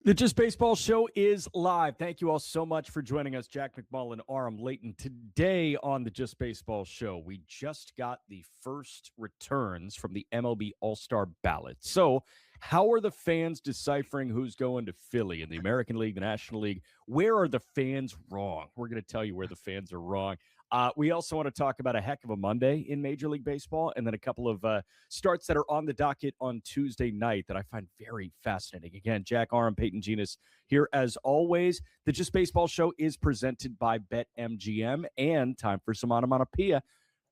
The Just Baseball Show is live. Thank you all so much for joining us. Jack McMullen and Aram Leighton. Today on the Just Baseball Show, we just got the first returns from the MLB All-Star ballot. So how are the fans deciphering who's going to Philly in the American League, the National League? Where are the fans wrong? We're going to tell you where the fans are wrong. We also want to talk about a heck of a Monday in Major League Baseball, and then a couple of starts that are on the docket on Tuesday night that I find very fascinating. Again, Jack, Aram, Peyton Genus here as always. The Just Baseball Show is presented by BetMGM, and time for some onomatopoeia.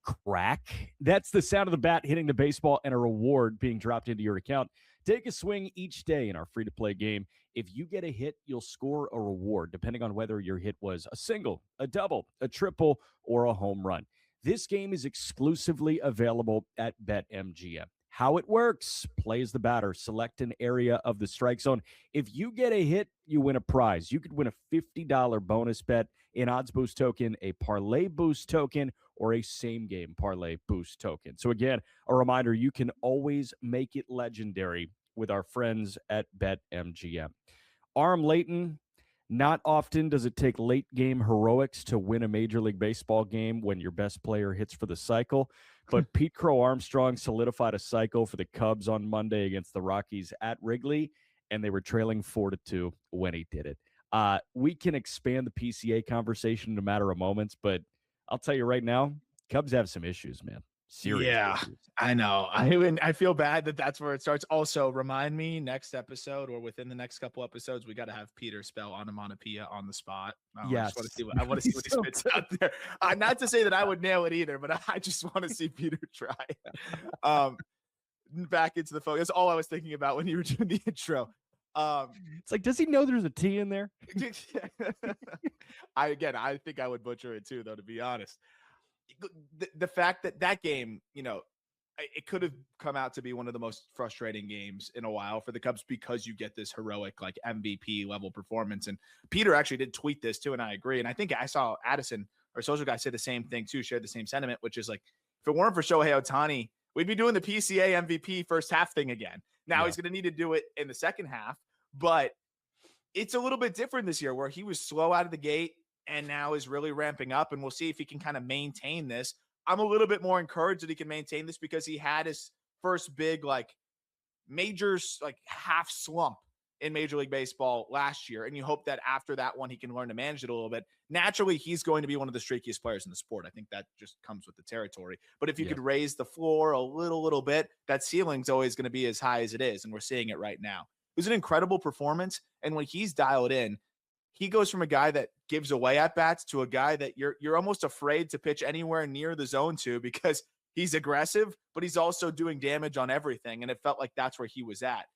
Crack. That's the sound of the bat hitting the baseball and a reward being dropped into your account. Take a swing each day in our free-to-play game. If you get a hit, you'll score a reward, depending on whether your hit was a single, a double, a triple, or a home run. This game is exclusively available at BetMGM. How it works: play as the batter, select an area of the strike zone. If you get a hit, you win a prize. You could win a $50 bonus bet, an odds boost token, a parlay boost token, or a same-game parlay boost token. So again, a reminder, you can always make it legendary with our friends at BetMGM. Aram Leighton, not often does it take late-game heroics to win a Major League Baseball game when your best player hits for the cycle, but Pete Crow Armstrong solidified a cycle for the Cubs on Monday against the Rockies at Wrigley, and they were trailing 4-2 when he did it. We can expand the PCA conversation in a matter of moments, but I'll tell you right now, Cubs have some issues, man. Serious issues. I know. I feel bad that that's where it starts. Also, remind me next episode or within the next couple episodes, we got to have Peter spell onomatopoeia on the spot. Yes. I want to see what he spits out there. Not to say that I would nail it either, but I just want to see Peter try. Back into the focus. That's all I was thinking about when you were doing the intro. It's like, does he know there's a T in there? I think I would butcher it too, though, to be honest. The fact that game, it could have come out to be one of the most frustrating games in a while for the Cubs because you get this heroic, like MVP level performance. And Peter actually did tweet this too, and I agree. And I think I saw Addison, our social guy, say the same thing too, shared the same sentiment, which is like, if it weren't for Shohei Ohtani, we'd be doing the PCA MVP first half thing again. Now he's going to need to do it in the second half, but it's a little bit different this year where he was slow out of the gate and now is really ramping up, and we'll see if he can kind of maintain this. I'm a little bit more encouraged that he can maintain this because he had his first big, major, half slump in Major League Baseball last year, and you hope that after that one, he can learn to manage it a little bit. Naturally, he's going to be one of the streakiest players in the sport. I think that just comes with the territory. But if you could raise the floor a little bit, that ceiling's always going to be as high as it is, and we're seeing it right now. It was an incredible performance, and when he's dialed in, he goes from a guy that gives away at-bats to a guy that you're almost afraid to pitch anywhere near the zone to because he's aggressive, but he's also doing damage on everything, and it felt like that's where he was at.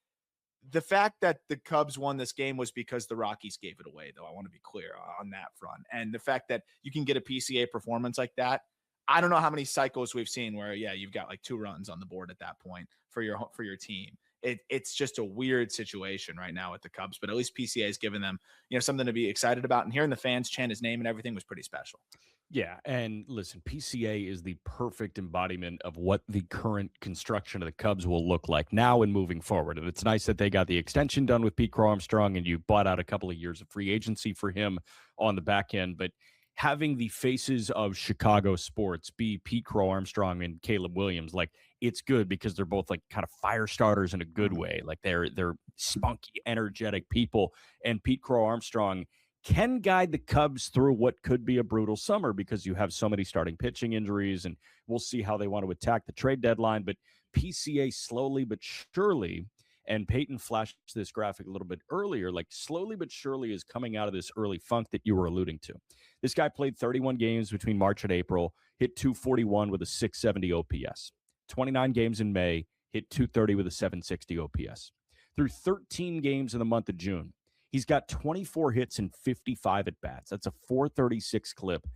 The fact that the Cubs won this game was because the Rockies gave it away, though. I want to be clear on that front. And the fact that you can get a PCA performance like that, I don't know how many cycles we've seen where, you've got 2 runs on the board at that point for your team. It's just a weird situation right now with the Cubs, but at least PCA has given them, something to be excited about. And hearing the fans chant his name and everything was pretty special. Yeah, and listen, PCA is the perfect embodiment of what the current construction of the Cubs will look like now and moving forward. And it's nice that they got the extension done with Pete Crow Armstrong, and you bought out a couple of years of free agency for him on the back end. But having the faces of Chicago sports be Pete Crow Armstrong and Caleb Williams, it's good because they're both kind of fire starters in a good way. They're spunky, energetic people. And Pete Crow Armstrong can guide the Cubs through what could be a brutal summer because you have so many starting pitching injuries, and we'll see how they want to attack the trade deadline. But PCA slowly but surely, and Peyton flashed this graphic a little bit earlier, slowly but surely is coming out of this early funk that you were alluding to. This guy played 31 games between March and April, hit 241 with a 670 OPS. 29 games in May, hit 230 with a 760 OPS. Through 13 games in the month of June, he's got 24 hits and 55 at-bats. That's a 436 clip.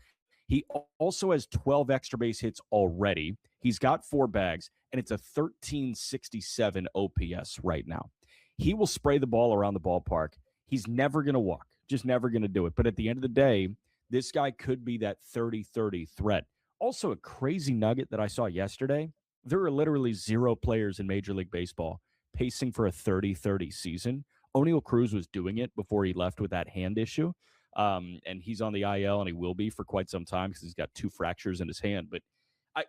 He also has 12 extra base hits already. He's got 4 bags, and it's a 1367 OPS right now. He will spray the ball around the ballpark. He's never going to walk, just never going to do it. But at the end of the day, this guy could be that 30-30 threat. Also, a crazy nugget that I saw yesterday, there are literally 0 players in Major League Baseball pacing for a 30-30 season. O'Neal Cruz was doing it before he left with that hand issue. And he's on the IL, and he will be for quite some time because he's got 2 fractures in his hand. But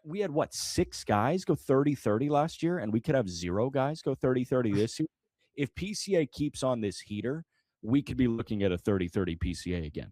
we had, 6 guys go 30-30 last year, and we could have 0 guys go 30-30 this year. If PCA keeps on this heater, we could be looking at a 30-30 PCA again.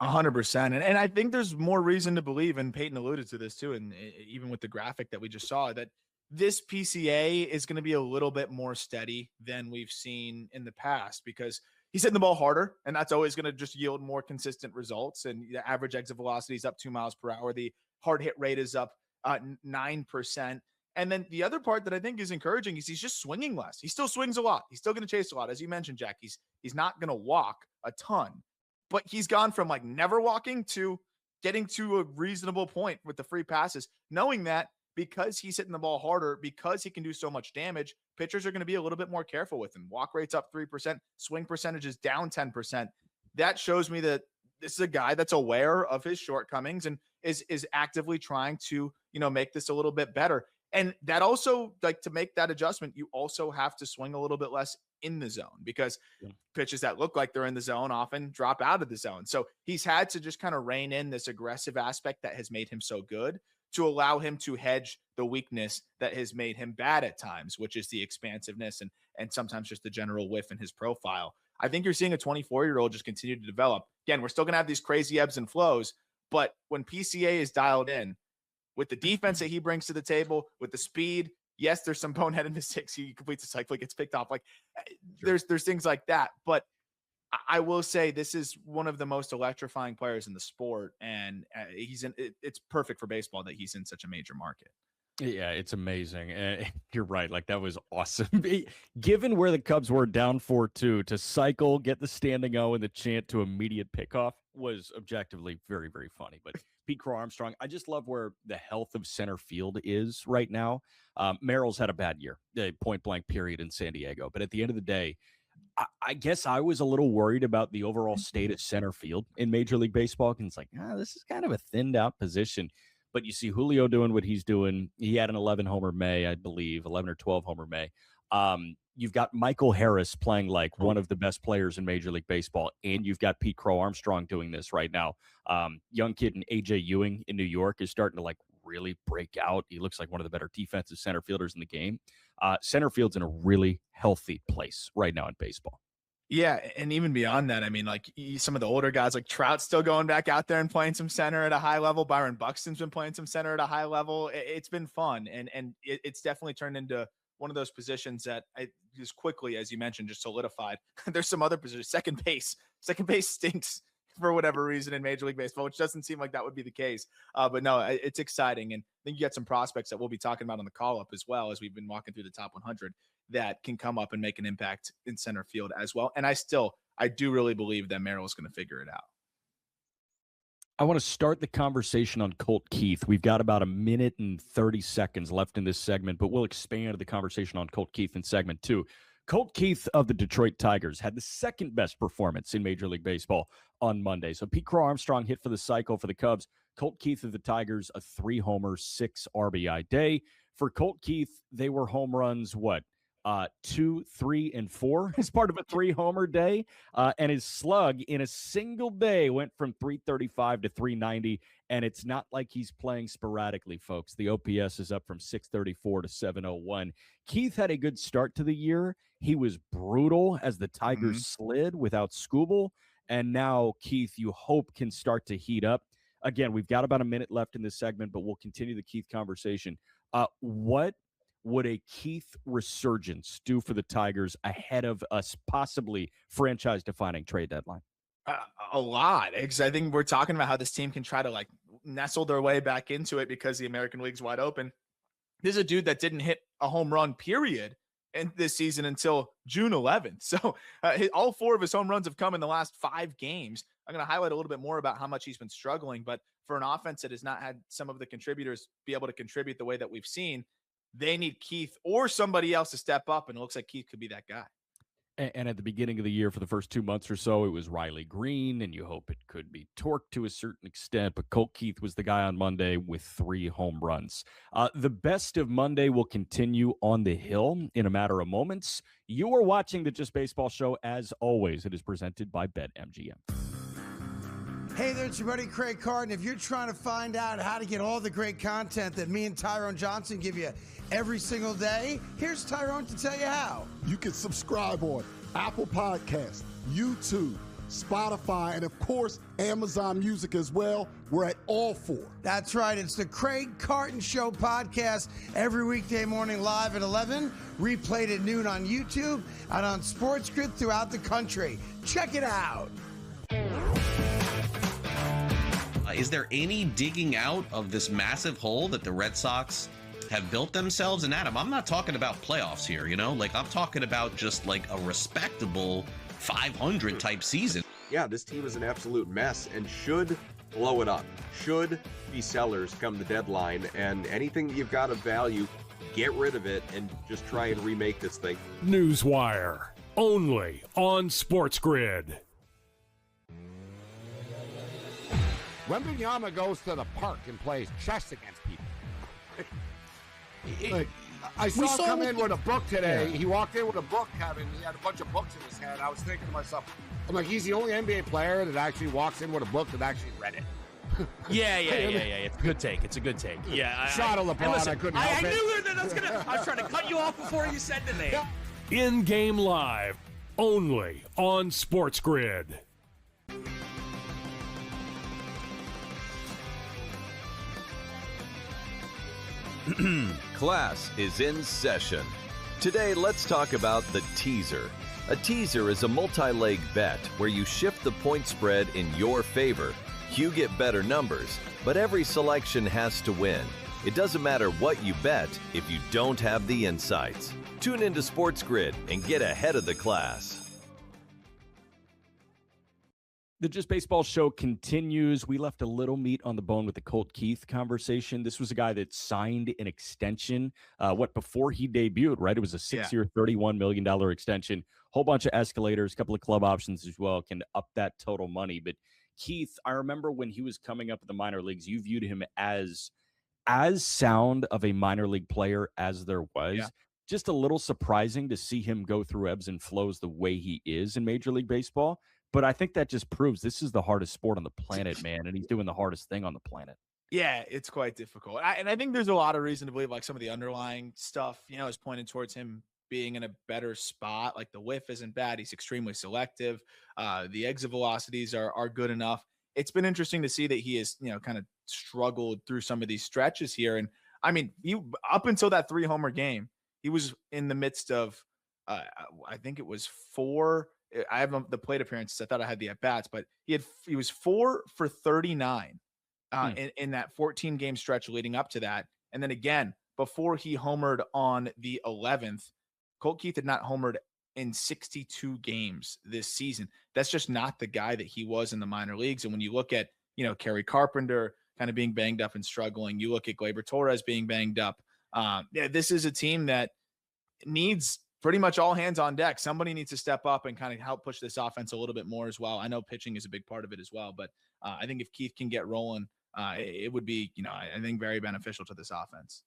100%. And I think there's more reason to believe, and Peyton alluded to this too, and even with the graphic that we just saw, that this PCA is going to be a little bit more steady than we've seen in the past because he's hitting the ball harder, and that's always going to just yield more consistent results. And the average exit velocity is up 2 miles per hour. The hard hit rate is up 9%. And then the other part that I think is encouraging is he's just swinging less. He still swings a lot. He's still going to chase a lot. As you mentioned, Jack, he's not going to walk a ton, but he's gone from like never walking to getting to a reasonable point with the free passes, knowing that because he's hitting the ball harder, because he can do so much damage, pitchers are going to be a little bit more careful with him. Walk rate's up 3%, swing percentage is down 10%. That shows me that this is a guy that's aware of his shortcomings and is actively trying to, make this a little bit better. And that also, like, to make that adjustment, you also have to swing a little bit less in the zone because pitches that look like they're in the zone often drop out of the zone. So he's had to just kind of rein in this aggressive aspect that has made him so good to allow him to hedge the weakness that has made him bad at times, which is the expansiveness and sometimes just the general whiff in his profile. I think you're seeing a 24-year-old just continue to develop. Again, we're still going to have these crazy ebbs and flows, but when PCA is dialed in with the defense that he brings to the table, with the speed, yes, there's some boneheaded mistakes. He completes the cycle, gets picked off. Like there's things like that. But I will say this is one of the most electrifying players in the sport, and it's perfect for baseball that he's in such a major market. Yeah, it's amazing. You're right. Like, that was awesome. Given where the Cubs were down 4-2, to cycle, get the standing O and the chant to immediate pickoff was objectively very, very funny. But Pete Crow Armstrong, I just love where the health of center field is right now. Merrill's had a bad year, point blank period in San Diego. But at the end of the day, I guess I was a little worried about the overall state of center field in Major League Baseball. And it's like, this is kind of a thinned out position. But you see Julio doing what he's doing. He had an 11-homer May, I believe, 11 or 12-homer May. You've got Michael Harris playing like one of the best players in Major League Baseball, and you've got Pete Crow Armstrong doing this right now. Young kid in A.J. Ewing in New York is starting to like really break out. He looks like one of the better defensive center fielders in the game. Center field's in a really healthy place right now in baseball. Yeah, and even beyond that, I mean, like some of the older guys, like Trout's still going back out there and playing some center at a high level. Byron Buxton's been playing some center at a high level. It's been fun, and it's definitely turned into one of those positions that just quickly, as you mentioned, just solidified. There's some other positions. Second base stinks for whatever reason in Major League Baseball, which doesn't seem like that would be the case. But no, it's exciting, and I think you got some prospects that we'll be talking about on the call up as well as we've been walking through the top 100. That can come up and make an impact in center field as well. And I do really believe that Merrill is going to figure it out. I want to start the conversation on Colt Keith. We've got about 1 minute and 30 seconds left in this segment, but we'll expand the conversation on Colt Keith in segment 2. Colt Keith of the Detroit Tigers had the second best performance in Major League Baseball on Monday. So Pete Crow Armstrong hit for the cycle for the Cubs. Colt Keith of the Tigers, a 3-homer, 6 RBI day. For Colt Keith, they were home runs, 2, 3, and 4 as part of a 3-homer day. And his slug in a single day went from 335 to 390. And it's not like he's playing sporadically, folks. The OPS is up from 634 to 701. Keith had a good start to the year. He was brutal as the Tigers slid without Skubal. And now Keith, you hope, can start to heat up. Again, we've got about a minute left in this segment, but we'll continue the Keith conversation. What would a Keith resurgence do for the Tigers ahead of us possibly franchise-defining trade deadline? A lot, because I think we're talking about how this team can try to like nestle their way back into it because the American League's wide open. This is a dude that didn't hit a home run period in this season until June 11th. So all 4 of his home runs have come in the last 5 games. I'm going to highlight a little bit more about how much he's been struggling, but for an offense that has not had some of the contributors be able to contribute the way that we've seen, they need Keith or somebody else to step up, and it looks like Keith could be that guy. And at the beginning of the year, for the first 2 months or so, it was Riley Green, and you hope it could be torqued to a certain extent. But Colt Keith was the guy on Monday with 3 home runs. The best of Monday will continue on the Hill in a matter of moments. You are watching the Just Baseball Show. As always, it is presented by BetMGM. Hey there, it's your buddy Craig Carton. If you're trying to find out how to get all the great content that me and Tyrone Johnson give you every single day, here's Tyrone to tell you how. You can subscribe on Apple Podcasts, YouTube, Spotify, and of course, Amazon Music as well. We're at all 4. That's right. It's the Craig Carton Show podcast every weekday morning live at 11, replayed at noon on YouTube and on SportsGrid throughout the country. Check it out. Is there any digging out of this massive hole that the Red Sox have built themselves? And Adam, I'm not talking about playoffs here, like I'm talking about just like a respectable 500 type season. Yeah, this team is an absolute mess and should blow it up, should be sellers come the deadline, and anything that you've got of value, get rid of it and just try and remake this thing. Newswire, only on SportsGrid. Wembanyama goes to the park and plays chess against people. Like, I saw him come in with a book today. Yeah. He walked in with a book, Kevin. He had a bunch of books in his hand. I was thinking to myself, I'm like, he's the only NBA player that actually walks in with a book that actually read it. Yeah. It's a good take. It's a good take. Yeah. Shot of LeBron. Listen, I couldn't help I it. knew that I was trying to cut you off before you said the name. In-game live, only on SportsGrid. Class is in session. Today, let's talk about the teaser. A teaser is a multi-leg bet where you shift the point spread in your favor. You get better numbers, but every selection has to win. It doesn't matter what you bet if you don't have the insights. Tune into SportsGrid and get ahead of the class. The Just Baseball Show continues. We left a little meat on the bone with the Colt Keith conversation. This was a guy that signed an extension, before he debuted, right? It was a 6-year, $31 million extension. Whole bunch of escalators, a couple of club options as well, can up that total money. But Keith, I remember when he was coming up in the minor leagues, you viewed him as sound of a minor league player as there was. Yeah. Just a little surprising to see him go through ebbs and flows the way he is in Major League Baseball. But I think that just proves this is the hardest sport on the planet, man, and he's doing the hardest thing on the planet. Yeah, it's quite difficult. And I think there's a lot of reason to believe, like, some of the underlying stuff, is pointed towards him being in a better spot. Like, the whiff isn't bad. He's extremely selective. The exit velocities are good enough. It's been interesting to see that he has, kind of struggled through some of these stretches here. And I mean, up until that 3-homer game, he was in the midst of, I think it was 4. I have the plate appearances. I thought I had the at-bats, but he was 4 for 39 in that 14-game stretch leading up to that. And then again, before he homered on the 11th, Colt Keith had not homered in 62 games this season. That's just not the guy that he was in the minor leagues. And when you look at, Kerry Carpenter kind of being banged up and struggling, you look at Gleyber Torres being banged up. This is a team that needs pretty much all hands on deck. Somebody needs to step up and kind of help push this offense a little bit more as well. I know pitching is a big part of it as well, but I think if Keith can get rolling, it would be, I think very beneficial to this offense.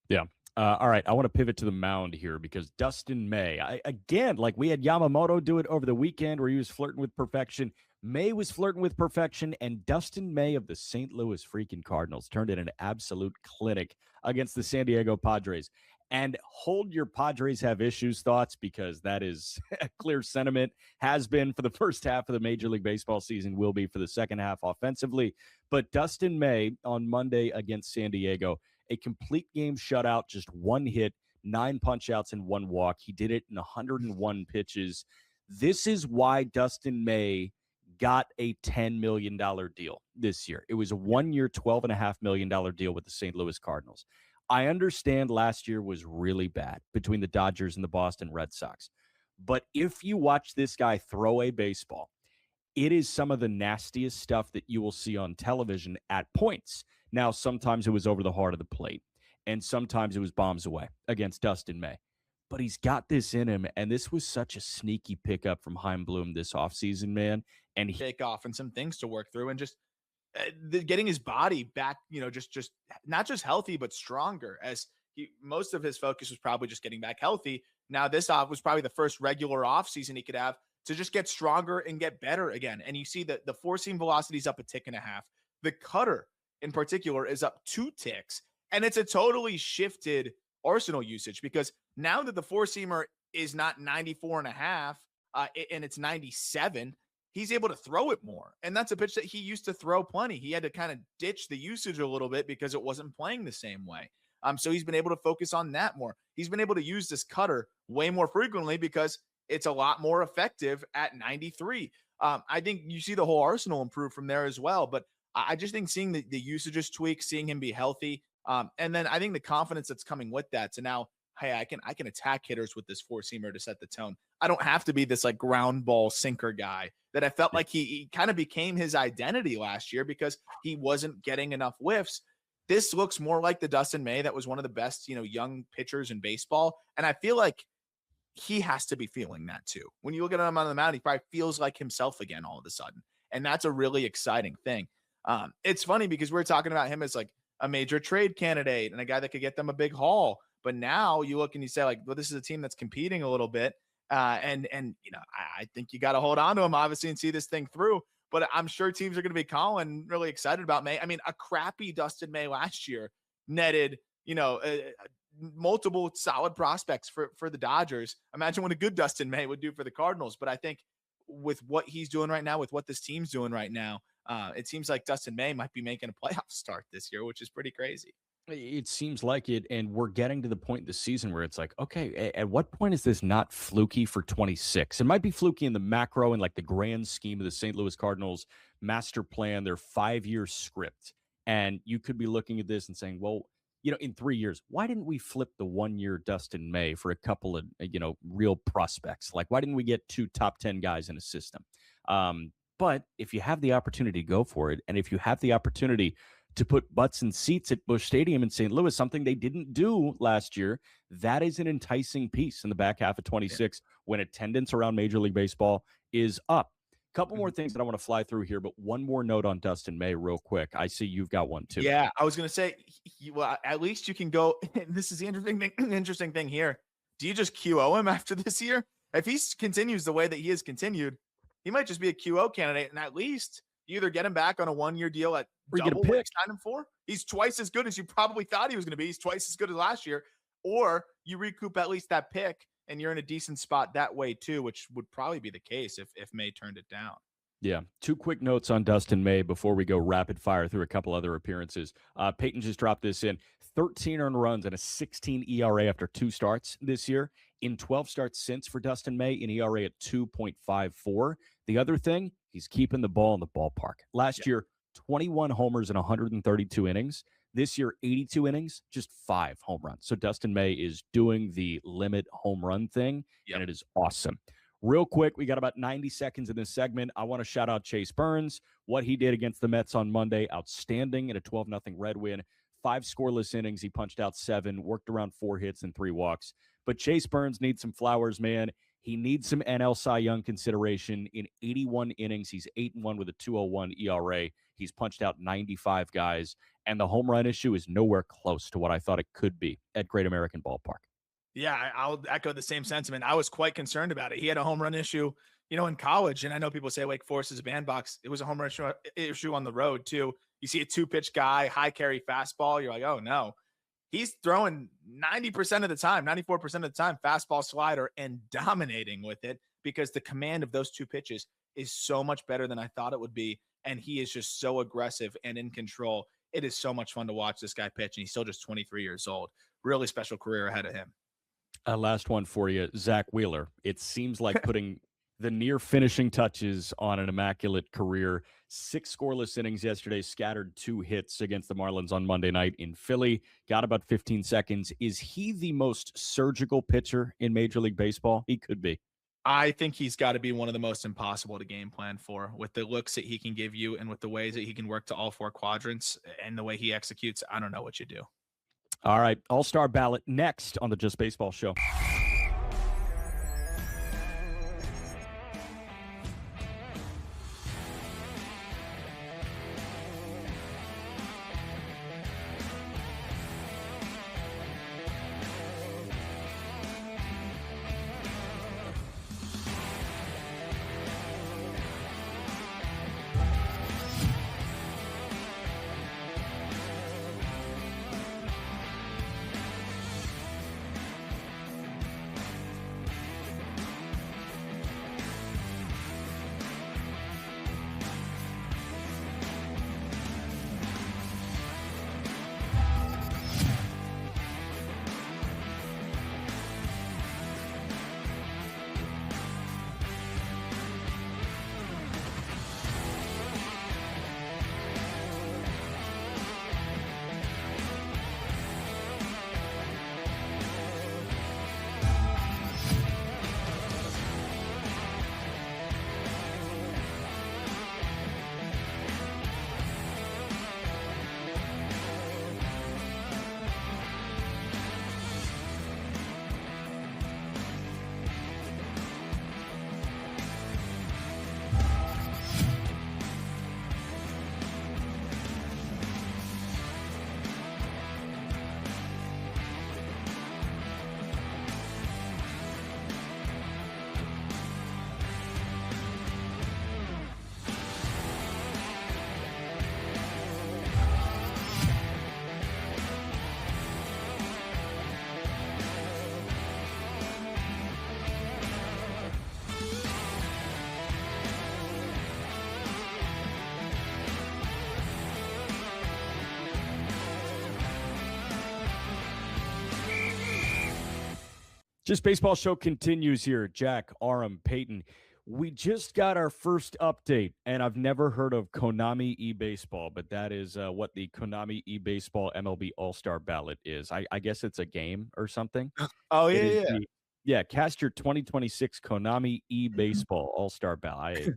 Yeah. All right. I want to pivot to the mound here because Dustin May, again, like we had Yamamoto do it over the weekend where he was flirting with perfection. May was flirting with perfection, and Dustin May of the St. Louis freaking Cardinals turned in an absolute clinic against the San Diego Padres. And hold your Padres have issues thoughts, because that is a clear sentiment, has been for the first half of the Major League Baseball season, will be for the second half offensively. But Dustin May on Monday against San Diego, a complete game shutout, just 1 hit, 9 punch-outs, and 1 walk. He did it in 101 pitches. This is why Dustin May got a $10 million deal this year. It was a 1-year, $12.5 million deal with the St. Louis Cardinals. I understand last year was really bad between the Dodgers and the Boston Red Sox. But if you watch this guy throw a baseball, it is some of the nastiest stuff that you will see on television at points. Now, sometimes it was over the heart of the plate, and sometimes it was bombs away against Dustin May. but he's got this in him. And this was such a sneaky pickup from Chaim Bloom this offseason, man. And he take off and some things to work through, and just getting his body back, just not just healthy, but stronger, as most of his focus was probably just getting back healthy. Now this off was probably the first regular off season he could have to just get stronger and get better again. And you see that the four seam velocity is up a tick and a half. The cutter in particular is up 2 ticks. And it's a totally shifted arsenal usage, because now that the four seamer is not 94 and a half and it's 97, he's able to throw it more. And that's a pitch that he used to throw plenty. He had to kind of ditch the usage a little bit because it wasn't playing the same way. So he's been able to focus on that more. He's been able to use this cutter way more frequently because it's a lot more effective at 93. I think you see the whole arsenal improve from there as well. But I just think seeing the usages tweak, seeing him be healthy, and then I think the confidence that's coming with that. So now, hey, I can attack hitters with this four seamer to set the tone. I don't have to be this like ground ball sinker guy that I felt like he kind of became his identity last year because he wasn't getting enough whiffs. This looks more like the Dustin May that was one of the best, young pitchers in baseball. And I feel like he has to be feeling that too. When you look at him on the mound, he probably feels like himself again all of a sudden. And that's a really exciting thing. It's funny because we're talking about him as like a major trade candidate and a guy that could get them a big haul. But now you look and you say like, well, this is a team that's competing a little bit. And I think you got to hold on to him obviously and see this thing through. But I'm sure teams are going to be calling really excited about May. I mean, a crappy Dustin May last year netted, multiple solid prospects for the Dodgers. Imagine what a good Dustin May would do for the Cardinals. But I think with what he's doing right now, with what this team's doing right now, it seems like Dustin May might be making a playoff start this year, which is pretty crazy. It seems like it, and we're getting to the point in the season where it's like, okay, at what point is this not fluky for 26? It might be fluky in the macro and like the grand scheme of the St. Louis Cardinals master plan, their 5-year script. And you could be looking at this and saying, well, in 3 years, why didn't we flip the 1-year Dustin May for a couple of, real prospects? Like, why didn't we get 2 top 10 guys in a system? But if you have the opportunity, go for it. And if you have the opportunity to put butts in seats at Busch Stadium in St. Louis, something they didn't do last year, that is an enticing piece in the back half of 26 when attendance around Major League Baseball is up. A couple more things that I want to fly through here, but one more note on Dustin May real quick. I see you've got one too. Yeah, I was going to say, well, at least you can go. This is the interesting thing here. Do you just QO him after this year? If he continues the way that he has continued, he might just be a QO candidate, and at least you either get him back on a 1-year deal at double what he's signed him for. He's twice as good as you probably thought he was going to be. He's twice as good as last year. Or you recoup at least that pick, and you're in a decent spot that way too, which would probably be the case if May turned it down. Yeah. 2 quick notes on Dustin May before we go rapid fire through a couple other appearances. Peyton just dropped this in. 13 earned runs and a 16 ERA after 2 starts this year. In 12 starts since for Dustin May, an ERA at 2.54. The other thing, he's keeping the ball in the ballpark. Last year, 21 homers in 132 innings. This year, 82 innings, just 5 home runs. So Dustin May is doing the limit home run thing, and it is awesome. Real quick, we got about 90 seconds in this segment. I want to shout out Chase Burns. What he did against the Mets on Monday, outstanding in a 12-0 Red win. 5 scoreless innings. He punched out 7, worked around 4 hits and 3 walks. But Chase Burns needs some flowers, man. He needs some NL Cy Young consideration. In 81 innings, he's 8-1 with a 2.01 ERA. He's punched out 95 guys, and the home run issue is nowhere close to what I thought it could be at Great American Ballpark. Yeah, I'll echo the same sentiment. I was quite concerned about it. He had a home run issue, in college, and I know people say Wake Forest is a bandbox. It was a home run issue on the road too. You see a 2-pitch guy, high carry fastball. You're like, oh no. He's throwing 90% of the time, 94% of the time, fastball slider and dominating with it because the command of those 2 pitches is so much better than I thought it would be. And he is just so aggressive and in control. It is so much fun to watch this guy pitch. And he's still just 23 years old. Really special career ahead of him. Last one for you, Zach Wheeler. It seems like putting the near finishing touches on an immaculate career. 6 scoreless innings yesterday, scattered 2 hits against the Marlins on Monday night in Philly. Got about 15 seconds. Is he the most surgical pitcher in Major League Baseball? He could be. I think he's got to be one of the most impossible to game plan for with the looks that he can give you and with the ways that he can work to all 4 quadrants and the way he executes. I don't know what you do. All right. All-Star ballot next on the Just Baseball Show. Just Baseball Show continues here. Jack, Aram, Peyton. We just got our first update, and I've never heard of Konami eBaseball, but that is what the Konami eBaseball MLB All-Star Ballot is. I guess it's a game or something. Oh, yeah. Yeah, cast your 2026 Konami eBaseball All-Star Ballot.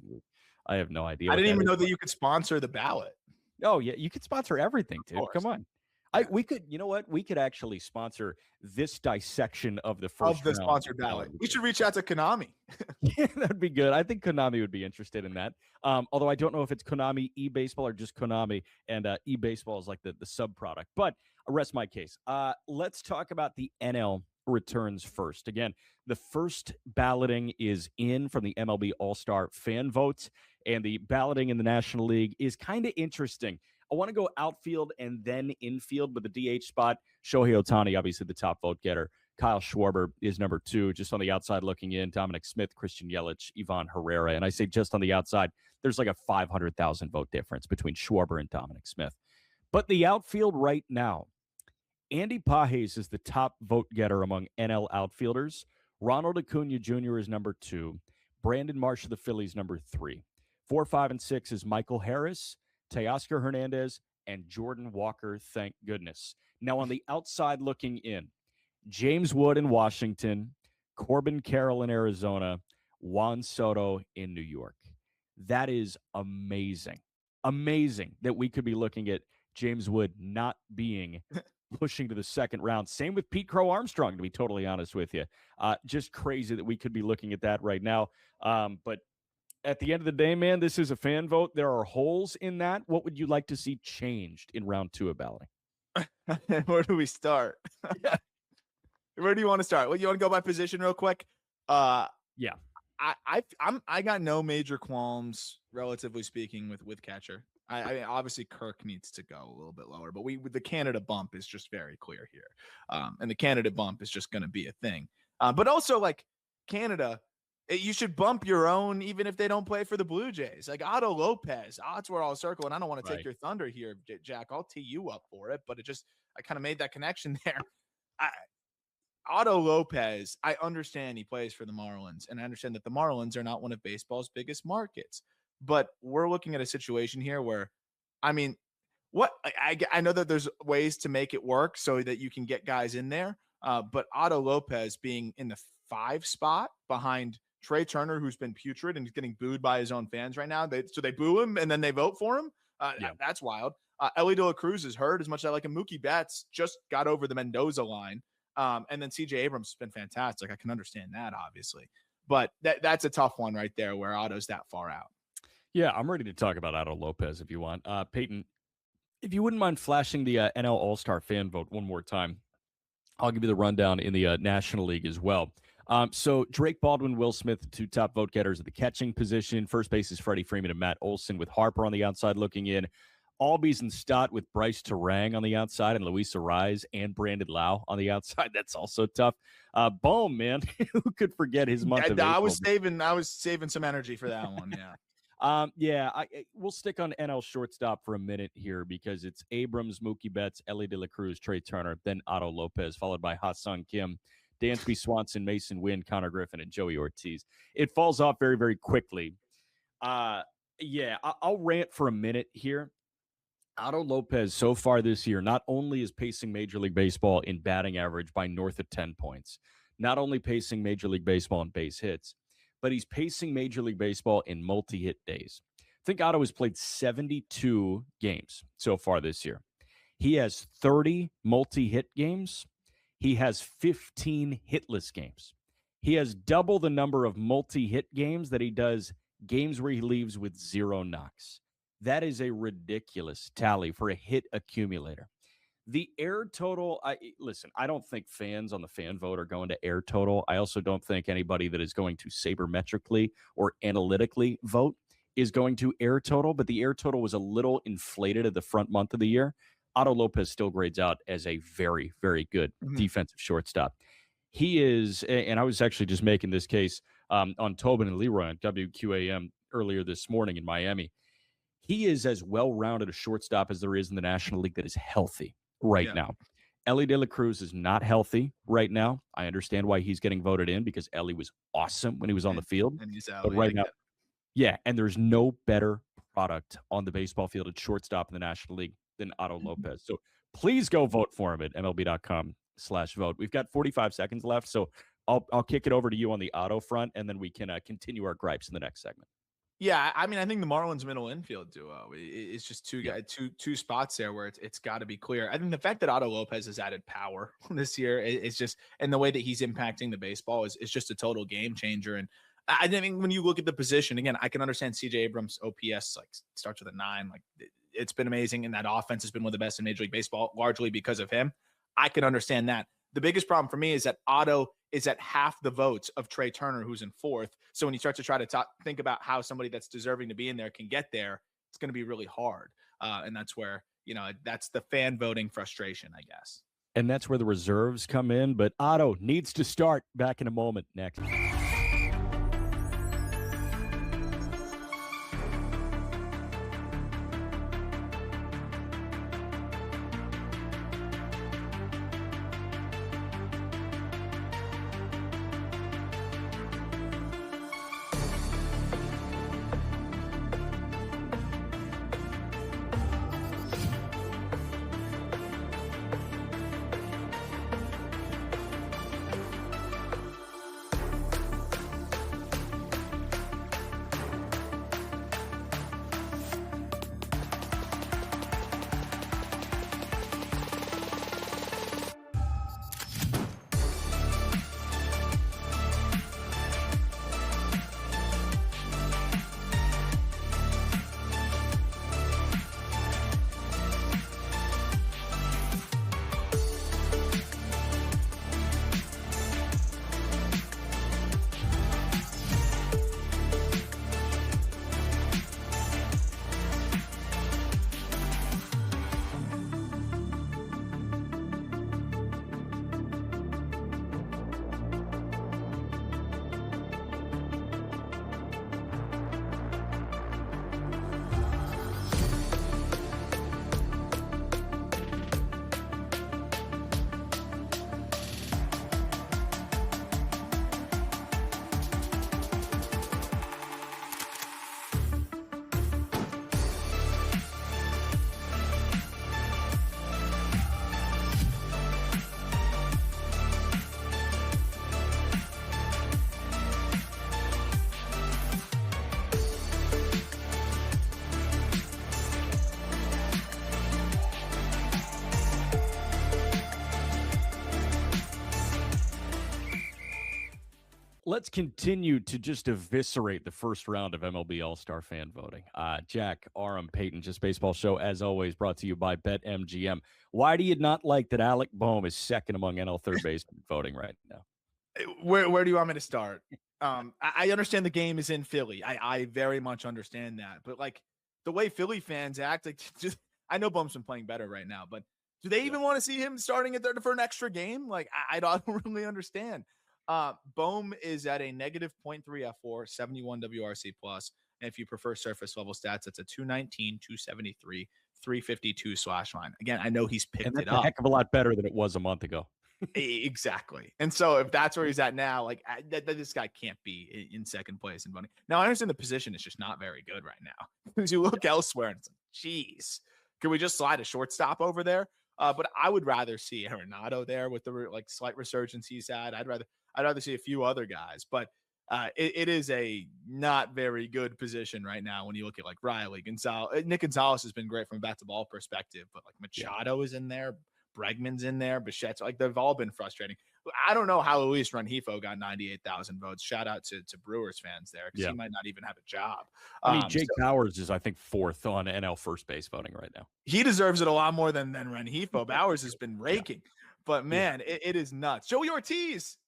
I have no idea. I didn't even know that you could sponsor the ballot. Oh, yeah, you could sponsor everything, dude. Come on. We could, you know what? We could actually sponsor this dissection of the first of the sponsored ballot. We should reach out to Konami. Yeah, that'd be good. I think Konami would be interested in that. Although I don't know if it's Konami eBaseball or just Konami, and eBaseball is like the sub product. But I rest my case. Let's talk about the NL returns first. Again, the first balloting is in from the MLB All-Star fan votes, and the balloting in the National League is kind of interesting. I want to go outfield and then infield with the DH spot. Shohei Ohtani, obviously the top vote getter. Kyle Schwarber is number 2, just on the outside looking in. Dominic Smith, Christian Yelich, Ivan Herrera. And I say just on the outside, there's like a 500,000 vote difference between Schwarber and Dominic Smith. But the outfield right now, Andy Pages is the top vote getter among NL outfielders. Ronald Acuna Jr. is number 2. Brandon Marsh of the Phillies, number 3. 4, 5, and 6 is Michael Harris, Teoscar Hernandez, and Jordan Walker, thank goodness. Now, on the outside looking in, James Wood in Washington, Corbin Carroll in Arizona, Juan Soto in New York. That is amazing. Amazing that we could be looking at James Wood not being pushing to the second round. Same with Pete Crow Armstrong, to be totally honest with you. Just crazy that we could be looking at that right now. But at the end of the day, man, this is a fan vote. There are holes in that. What would you like to see changed in round 2 of balloting? Where do we start? Where do you want to start? Well, you want to go by position real quick? Yeah. I got no major qualms, relatively speaking, with catcher. I mean, obviously Kirk needs to go a little bit lower, but the Canada bump is just very clear here. And the Canada bump is just going to be a thing. But also, like, Canada, you should bump your own, even if they don't play for the Blue Jays. Like Otto Lopez, that's where I'll circle. And I don't want to take your thunder here, Jack. I'll tee you up for it, but I kind of made that connection there. Otto Lopez, I understand he plays for the Marlins, and I understand that the Marlins are not one of baseball's biggest markets. But we're looking at a situation here where, I mean, I know that there's ways to make it work so that you can get guys in there. But Otto Lopez being in the 5 spot behind Trey Turner, who's been putrid and he's getting booed by his own fans right now. So they boo him and then they vote for him. That's wild. Ellie De La Cruz is hurt as much as I like him. Mookie Betts just got over the Mendoza line. And then CJ Abrams has been fantastic. I can understand that, obviously. But that's a tough one right there where Otto's that far out. Yeah, I'm ready to talk about Otto Lopez if you want. Peyton, if you wouldn't mind flashing the NL All-Star fan vote one more time, I'll give you the rundown in the National League as well. So Drake Baldwin, Will Smith, the 2 top vote getters at the catching position. First base is Freddie Freeman and Matt Olson, with Harper on the outside looking in. Albies and Stott with Bryce Terang on the outside, and Luis Arraez and Brandon Lau on the outside. That's also tough. Bohm, man, who could forget his month of April? I was saving some energy for that one. Yeah. We'll stick on NL shortstop for a minute here because it's Abrams, Mookie Betts, Ellie De La Cruz, Trey Turner, then Otto Lopez, followed by Ha-Sung Kim, Dansby Swanson, Mason Wynn, Connor Griffin, and Joey Ortiz. It falls off very, very quickly. I'll rant for a minute here. Otto Lopez so far this year not only is pacing Major League Baseball in batting average by north of 10 points, not only pacing Major League Baseball in base hits, but he's pacing Major League Baseball in multi-hit days. I think Otto has played 72 games so far this year. He has 30 multi-hit games. He has 15 hitless games. He has double the number of multi-hit games that he does games where he leaves with 0 knocks. That is a ridiculous tally for a hit accumulator. The air total, I don't think fans on the fan vote are going to air total. I also don't think anybody that is going to sabermetrically or analytically vote is going to air total, but the air total was a little inflated at the front month of the year. Otto Lopez still grades out as a very, very good defensive shortstop. He is, and I was actually just making this case on Tobin and Leroy on WQAM earlier this morning in Miami. He is as well-rounded a shortstop as there is in the National League that is healthy right now. Ellie De La Cruz is not healthy right now. I understand why he's getting voted in because Ellie was awesome when he was on the field. And he's out. But right now, yeah, and there's no better product on the baseball field at shortstop in the National League than Otto Lopez. So please go vote for him at MLB.com/vote. We've got 45 seconds left, so I'll kick it over to you on the Otto front, and then we can continue our gripes in the next segment. Yeah, I mean, I think the Marlins middle infield duo is just two spots there where it's got to be clear. I think the fact that Otto Lopez has added power this year is just, and the way that he's impacting the baseball is just a total game changer. And I think when you look at the position, again, I can understand CJ Abrams' OPS like starts with a 9. Like it's been amazing, and that offense has been one of the best in Major League Baseball, largely because of him. I can understand that. The biggest problem for me is that Otto is at half the votes of Trey Turner, who's in 4th. So when you start to try to think about how somebody that's deserving to be in there can get there, it's going to be really hard. And that's where, that's the fan voting frustration, I guess. And that's where the reserves come in. But Otto needs to start. Back in a moment. Next. Let's continue to just eviscerate the first round of MLB All-Star fan voting. Jack, Aram, Peyton, Just Baseball Show, as always, brought to you by BetMGM. Why do you not like that Alec Boehm is second among NL third baseman voting right now? Where do you want me to start? I understand the game is in Philly. I very much understand that. But, like, the way Philly fans act, like, I know Boehm's been playing better right now, but do they even want to see him starting at third for an extra game? Like, I don't really understand. Boehm is at a negative 0.3 F4, 71 WRC plus. And if you prefer surface level stats, it's a 219, 273, 352 slash line. Again, I know he's picked it up. A heck of a lot better than it was a month ago. Exactly. And so if that's where he's at now, like this guy can't be in second place in voting. Now, I understand the position is just not very good right now. Because you look elsewhere and it's like, geez, can we just slide a shortstop over there? But I would rather see Arenado there with the slight resurgence he's had. I'd rather see a few other guys, but it is a not very good position right now when you look at like Riley, Gonzalez. Nick Gonzalez has been great from a bat to ball perspective, but like Machado is in there, Bregman's in there, Bichette's like they've all been frustrating. I don't know how Luis Rengifo got 98,000 votes. Shout out to Brewers fans there because he might not even have a job. I mean, Jake Bowers is, I think, 4th on NL first base voting right now. He deserves it a lot more than Rengifo. Bowers has been raking. But, man, it is nuts. Joey Ortiz,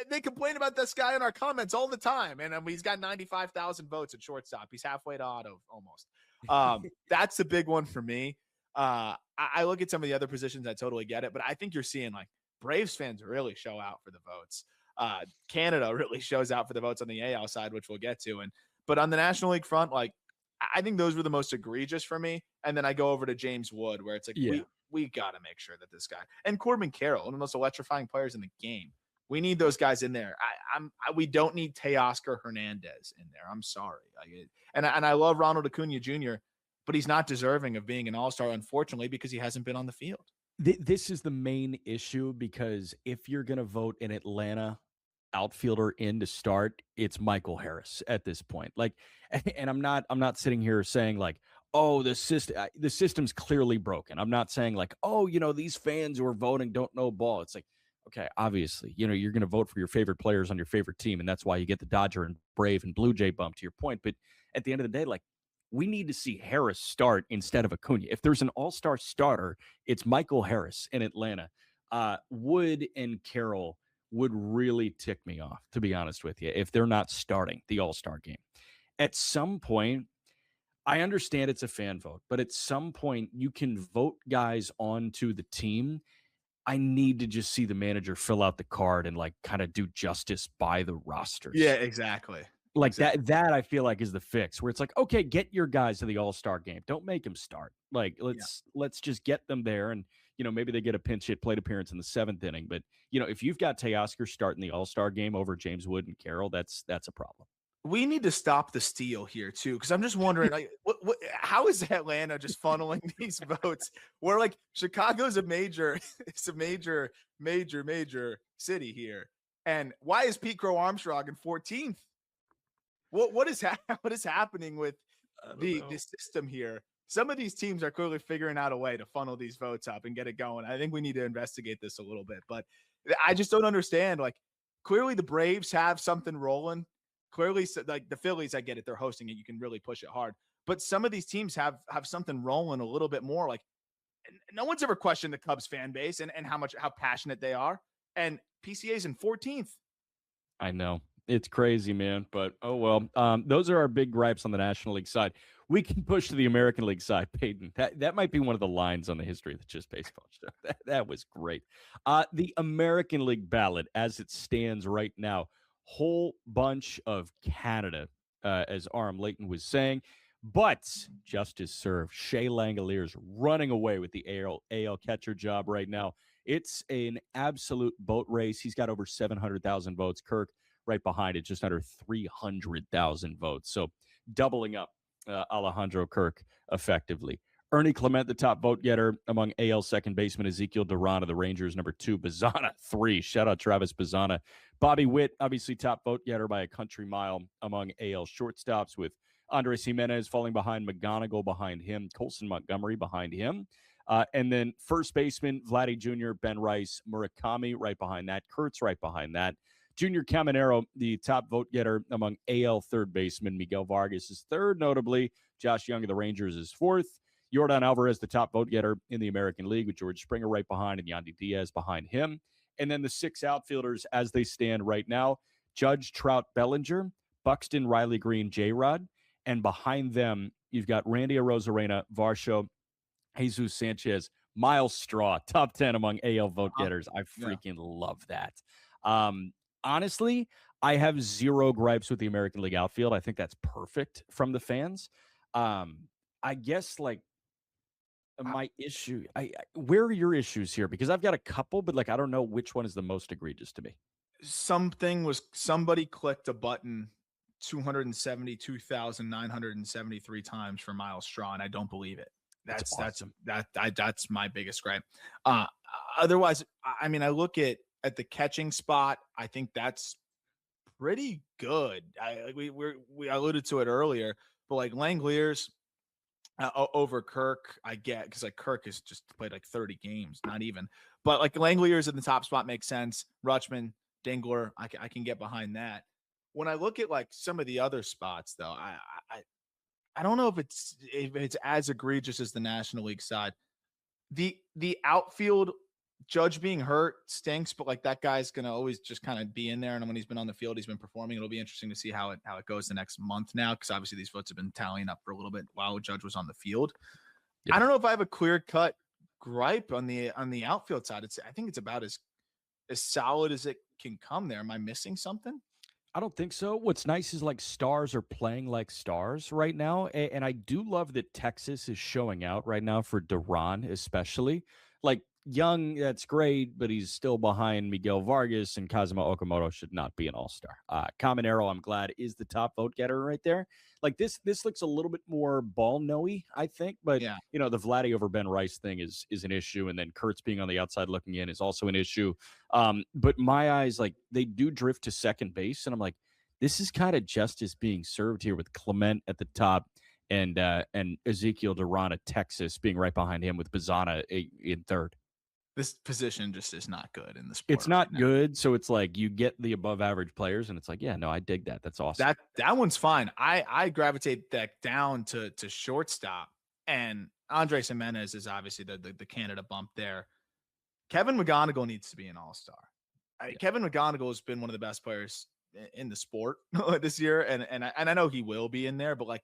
they complain about this guy in our comments all the time. And he's got 95,000 votes at shortstop. He's halfway to Otto almost. That's the big one for me. I look at some of the other positions. I totally get it. But I think you're seeing, like, Braves fans really show out for the votes. Canada really shows out for the votes on the AL side, which we'll get to. But on the National League front, like, I think those were the most egregious for me. And then I go over to James Wood, where it's like we got to make sure that this guy and Corbin Carroll, one of the most electrifying players in the game. We need those guys in there. We don't need Teoscar Hernandez in there. I'm sorry. And I love Ronald Acuna Jr., but he's not deserving of being an all-star, unfortunately, because he hasn't been on the field. This is the main issue, because if you're going to vote an Atlanta outfielder in to start, it's Michael Harris at this point. Like, and I'm not sitting here saying like, oh, the system's clearly broken. I'm not saying like, oh, these fans who are voting don't know ball. It's like, okay, obviously, you're going to vote for your favorite players on your favorite team, and that's why you get the Dodger and Brave and Blue Jay bump, to your point. But at the end of the day, like, we need to see Harris start instead of Acuna. If there's an all-star starter, it's Michael Harris in Atlanta. Wood and Carroll would really tick me off, to be honest with you, if they're not starting the all-star game. At some point, I understand it's a fan vote, but at some point you can vote guys onto the team. I need to just see the manager fill out the card and like kind of do justice by the rosters. Yeah, exactly. Like that I feel like is the fix, where it's like, okay, get your guys to the all-star game. Don't make them start. Like, let's just get them there. And, maybe they get a pinch hit plate appearance in the 7th inning. But, if you've got Teoscar starting the all-star game over James Wood and Carroll, that's a problem. We need to stop the steal here too, because I'm just wondering, like, how is Atlanta just funneling these votes? Where like Chicago's it's a major city here, and why is Pete Crow Armstrong in 14th? What is happening with the system here? Some of these teams are clearly figuring out a way to funnel these votes up and get it going. I think we need to investigate this a little bit, but I just don't understand. Like, clearly the Braves have something rolling. Clearly, like the Phillies, I get it. They're hosting it. You can really push it hard. But some of these teams have something rolling a little bit more. Like, no one's ever questioned the Cubs fan base and how passionate they are. And PCA's in 14th. I know. It's crazy, man. But, oh, well, those are our big gripes on the National League side. We can push to the American League side, Peyton. That might be one of the lines on the history of the Just Baseball show. That was great. The American League ballot, as it stands right now, whole bunch of Canada, as Aram Leighton was saying. But justice served. Shea Langoliers running away with the AL catcher job right now. It's an absolute boat race. He's got over 700,000 votes. Kirk right behind it, just under 300,000 votes. So doubling up Alejandro Kirk effectively. Ernie Clement, the top vote getter among AL second baseman. Ezekiel Duran of the Rangers, number 2. Bazzana, 3. Shout out Travis Bazzana. Bobby Witt, obviously top vote getter by a country mile among AL shortstops, with Andres Jimenez falling behind, McGonigal behind him, Colson Montgomery behind him. And then first baseman, Vladdy Jr., Ben Rice, Murakami right behind that, Kurtz right behind that. Junior Caminero, the top vote getter among AL third baseman. Miguel Vargas is 3rd, notably. Josh Young of the Rangers is 4th. Yordan Alvarez, the top vote getter in the American League, with George Springer right behind and Yandy Diaz behind him. And then the 6 outfielders as they stand right now: Judge, Trout, Bellinger, Buxton, Riley Green, J-Rod. And behind them, you've got Randy Arozarena, Varsho, Jesus Sanchez, Miles Straw, top 10 among AL vote getters. I freaking love that. Honestly, I have 0 gripes with the American League outfield. I think that's perfect from the fans. I guess, like, my issue, where are your issues here? Because I've got a couple, but like, I don't know which one is the most egregious to me. Somebody clicked a button 272,973 times for Miles Straw, and I don't believe it. That's awesome. That's my biggest gripe. Otherwise, I mean, I look at the catching spot. I think that's pretty good. We alluded to it earlier, but like Langoliers over Kirk, I get, because like Kirk has just played like 30 games, not even. But like Langoliers in the top spot makes sense. Rutschman, Dingler, I can get behind that. When I look at like some of the other spots, though, I don't know if it's as egregious as the National League side. The outfield, Judge being hurt stinks, but like that guy's gonna always just kind of be in there. And when he's been on the field, he's been performing. It'll be interesting to see how it goes the next month now, because obviously these votes have been tallying up for a little bit while Judge was on the field. Yeah. I don't know if I have a clear cut gripe on the outfield side. I think it's about as solid as it can come there. Am I missing something? I don't think so. What's nice is like stars are playing like stars right now. And I do love that Texas is showing out right now for Duran, especially. Like Young, that's great, but he's still behind Miguel Vargas, and Kazuma Okamoto should not be an all-star. Caminero, I'm glad, is the top vote getter right there. Like this looks a little bit more ball no-y, I think. But, you know, the Vladdy over Ben Rice thing is an issue. And then Kurtz being on the outside looking in is also an issue. But my eyes, like, they do drift to second base. And I'm like, this is kind of justice being served here with Clement at the top and Ezekiel Duran at Texas being right behind him with Bazana in third. This position just is not good in the sport. It's not good, so it's like you get the above average players, and it's like, yeah, no, I dig that. That's awesome. That one's fine. I gravitate that down to shortstop, and Andres Jimenez is obviously the Canada bump there. Kevin McGonigal needs to be an all-star. Kevin McGonigal has been one of the best players in the sport this year, and I know he will be in there, but like.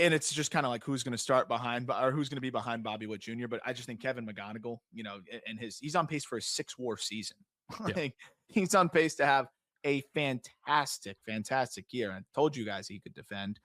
And it's just kind of like who's going to start behind or who's going to be behind Bobby Witt Jr. But I just think Kevin McGonigal, you know, and he's on pace for a 6-WAR season. Like, he's on pace to have a fantastic year. And I told you guys he could defend.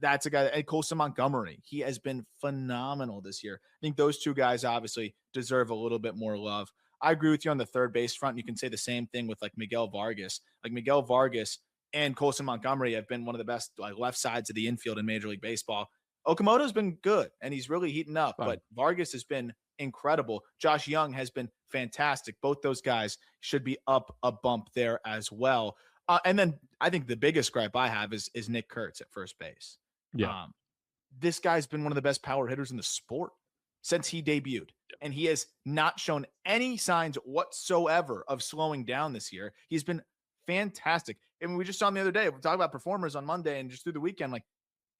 That's a guy, Colson Montgomery. He has been phenomenal this year. I think those two guys obviously deserve a little bit more love. I agree with you on the third base front. You can say the same thing with like Miguel Vargas. Like Miguel Vargas and Colson Montgomery have been one of the best like left sides of the infield in Major League Baseball. Okamoto's been good, and he's really heating up, but Vargas has been incredible. Josh Young has been fantastic. Both those guys should be up a bump there as well. And then I think the biggest gripe I have is Nick Kurtz at first base. Yeah. This guy's been one of the best power hitters in the sport since he debuted, and he has not shown any signs whatsoever of slowing down this year. He's been fantastic. I mean, we just saw him the other day. We're talking about performers on Monday and just through the weekend. Like,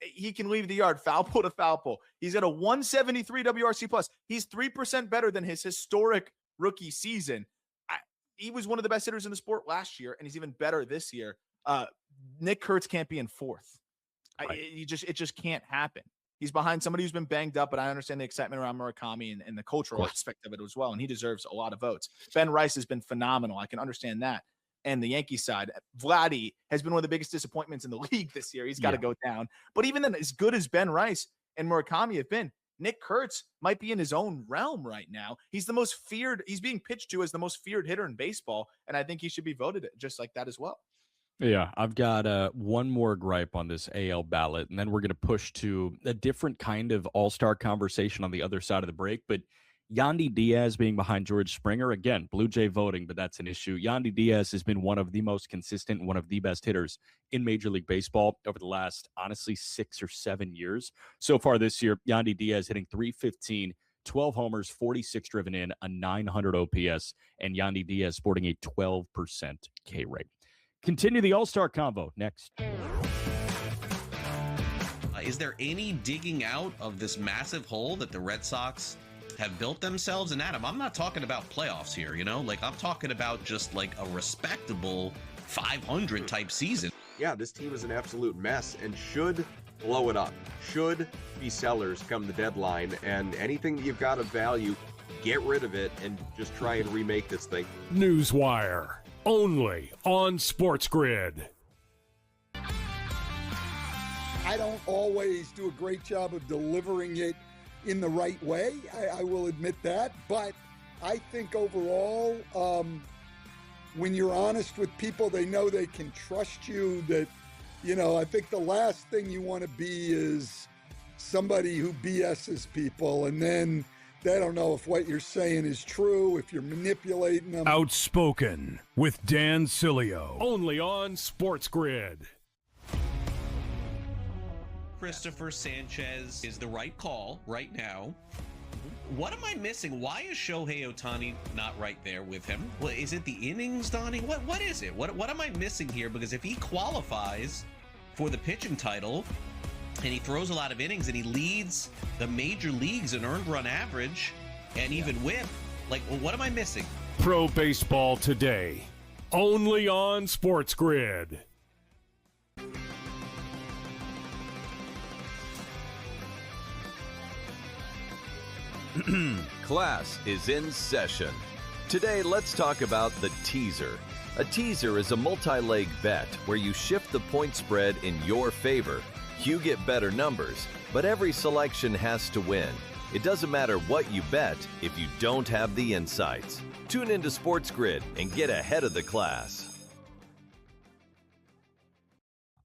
he can leave the yard foul pole to foul pole. He's at a 173 WRC plus. He's 3% better than his historic rookie season. He was one of the best hitters in the sport last year, and he's even better this year. Nick Kurtz can't be in fourth. Right. It just can't happen. He's behind somebody who's been banged up, but I understand the excitement around Murakami and the cultural aspect of it as well, and he deserves a lot of votes. Ben Rice has been phenomenal. I can understand that. And the Yankee side, Vladdy has been one of the biggest disappointments in the league this year. He's got to go down. But even then, as good as Ben Rice and Murakami have been, Nick Kurtz might be in his own realm right now. He's the most feared. He's being pitched to as the most feared hitter in baseball. And I think he should be voted just like that as well. Yeah, I've got one more gripe on this AL ballot, and then we're going to push to a different kind of all-star conversation on the other side of the break. But Yandy Diaz being behind George Springer, again, Blue Jay voting, but that's an issue. Yandy Diaz has been one of the most consistent, one of the best hitters in Major League Baseball over the last, honestly, 6 or 7 years. So far this year, Yandy Diaz hitting .315, 12 homers, 46 driven in, a 900 OPS, and Yandy Diaz sporting a 12% K rate. Continue the All-Star Convo next. Is there any digging out of this massive hole that the Red Sox have built themselves? And Adam, I'm not talking about playoffs here, you know, like I'm talking about just like a respectable 500 type season. Yeah, this team is an absolute mess and should blow it up. Should be sellers come the deadline, and anything that you've got of value, get rid of it and just try and remake this thing. Newswire, only on SportsGrid. I don't always do a great job of delivering it in the right way. I will admit that. But I think overall, when you're honest with people, they know they can trust you. That, you know, I think the last thing you want to be is somebody who BS's people. And then they don't know if what you're saying is true, if you're manipulating them. Outspoken with Dan Cilio. Only on SportsGrid. Christopher Sanchez is the right call right now. What am I missing? Why is Shohei Ohtani not right there with him? Well, is it the innings, Donnie? What is it? What am I missing here? Because if he qualifies for the pitching title and he throws a lot of innings and he leads the major leagues in earned run average and even whip, like, well, what am I missing? Pro Baseball Today, only on SportsGrid. Class is in session. Today, let's talk about the teaser. A teaser is a multi-leg bet where you shift the point spread in your favor. You get better numbers, but every selection has to win. It doesn't matter what you bet if you don't have the insights. Tune into SportsGrid and get ahead of the class.